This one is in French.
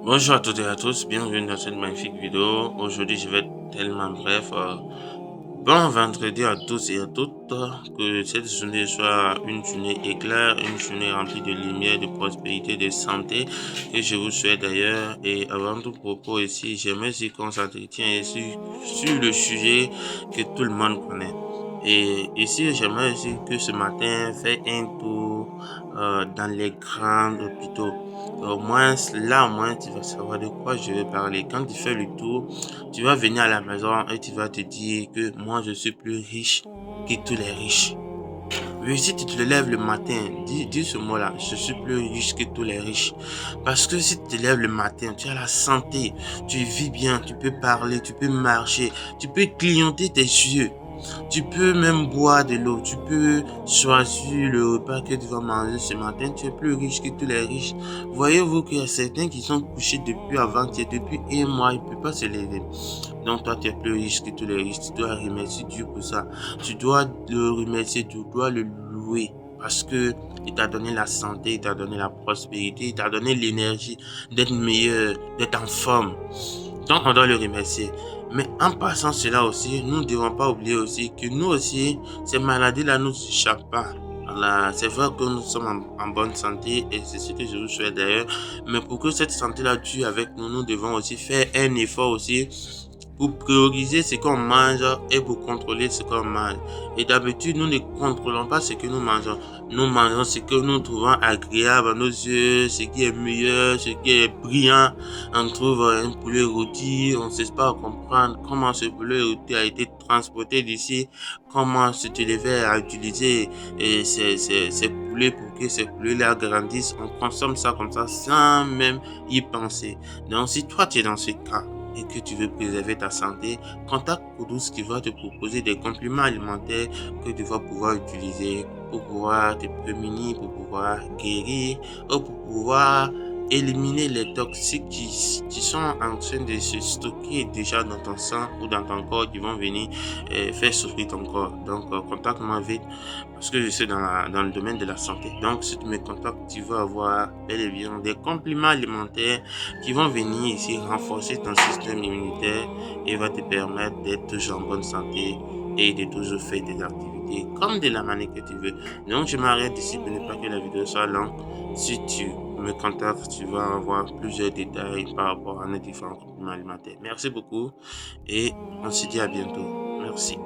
Bonjour à toutes et à tous, bienvenue dans cette magnifique vidéo. Aujourd'hui, je vais être tellement bref. Bon vendredi à tous et à toutes. Que cette journée soit une journée éclair, une journée remplie de lumière, de prospérité, de santé que je vous souhaite d'ailleurs. Et avant tout propos ici, j'aimerais aussi qu'on s'entretient sur le sujet que tout le monde connaît. Et ici, j'aimerais aussi que ce matin, fait un tour dans les grands hôpitaux. Au moins, tu vas savoir de quoi je vais parler. Quand tu fais le tour, tu vas venir à la maison et tu vas te dire que moi, je suis plus riche que tous les riches. Oui, si tu te lèves le matin, dis ce mot-là, je suis plus riche que tous les riches. Parce que si tu te lèves le matin, tu as la santé, tu vis bien, tu peux parler, tu peux marcher, tu peux clignoter tes yeux. Tu peux même boire de l'eau, tu peux choisir le repas que tu vas manger ce matin, tu es plus riche que tous les riches. Voyez-vous qu'il y a certains qui sont couchés depuis avant-hier, depuis un mois, ils ne peuvent pas se lever. Donc toi, tu es plus riche que tous les riches, tu dois remercier Dieu pour ça. Tu dois le remercier, tu dois le louer. Parce que il t'a donné la santé, il t'a donné la prospérité, il t'a donné l'énergie d'être meilleur, d'être en forme. Donc on doit le remercier. Mais en passant cela aussi, nous ne devons pas oublier aussi que nous aussi, ces maladies-là ne nous échappent pas. Voilà, c'est vrai que nous sommes en bonne santé et c'est ce que je vous souhaite d'ailleurs. Mais pour que cette santé-là dure avec nous, nous devons aussi faire un effort aussi pour prioriser ce qu'on mange et pour contrôler ce qu'on mange. Et d'habitude, nous ne contrôlons pas ce que nous mangeons. Nous mangeons ce que nous trouvons agréable à nos yeux, ce qui est meilleur, ce qui est brillant. On trouve un poulet rôti, on ne sait pas comprendre comment ce poulet rôti a été transporté d'ici, comment cet éleveur a utilisé ces poulets pour que ces poulets-là grandissent. On consomme ça comme ça sans même y penser. Donc si toi tu es dans ce cas, et que tu veux préserver ta santé, contacte Kudus qui va te proposer des compléments alimentaires que tu vas pouvoir utiliser pour pouvoir te prémunir, pour pouvoir guérir, ou pour pouvoir éliminer les toxiques qui sont en train de se stocker déjà dans ton sang ou dans ton corps qui vont venir faire souffrir ton corps. Donc, contacte-moi vite parce que je suis dans le domaine de la santé. Donc, si tu me contactes, tu vas avoir bel et bien des compléments alimentaires qui vont venir ici renforcer ton système immunitaire et va te permettre d'être toujours en bonne santé et de toujours faire tes activités comme de la manière que tu veux. Donc, je m'arrête ici pour ne pas que la vidéo soit longue. Si tu me contactes, tu vas avoir plusieurs détails par rapport à nos différents compléments alimentaires. Merci beaucoup et on se dit à bientôt. Merci.